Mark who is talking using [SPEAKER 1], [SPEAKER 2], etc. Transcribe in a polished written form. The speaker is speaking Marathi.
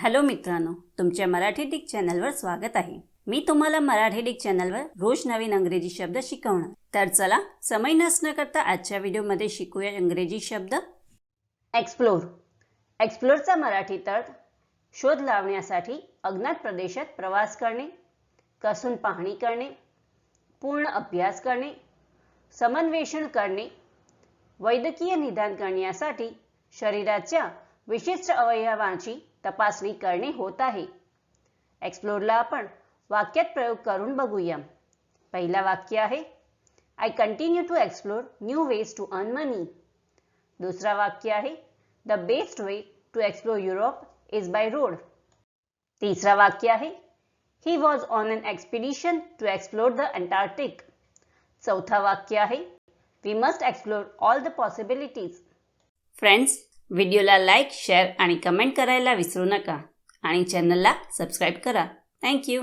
[SPEAKER 1] हॅलो मित्रांनो, तुमच्या मराठी डिक चॅनलवर स्वागत आहे। मी तुम्हाला मराठी डिक चॅनलवर रोज नवीन इंग्रजी शब्द शिकवणार। तर चला समय नष्ट न करता आजच्या व्हिडिओमध्ये शिकूया इंग्रजी शब्द। एक्सप्लोर। एक्सप्लोरचा मराठी अर्थ शोध लावण्यासाठी अज्ञात प्रदेशात प्रवास करणे, कसून पाहणी करणे, पूर्ण अभ्यास करणे, समन्वेषण करणे, वैद्यकीय निदान करण्यासाठी शरीराच्या विशिष्ट अवयवांची तपासणी करणे होत आहे। एक्सप्लोरला आपण वाक्यात प्रयोग करून बघूया। पहिला वाक्य आहे I continue to explore new ways to earn money। दुसरा वाक्य आहे The best way to explore Europe is by road। तीसरा वाक्य आहे He was on an expedition to explore the Antarctic। चौथा वाक्य आहे We must explore all the possibilities। Friends, व्हिडिओला लाईक, शेअर आणि कमेंट करायला विसरू नका आणि चॅनलला सबस्क्राईब करा। Thank you.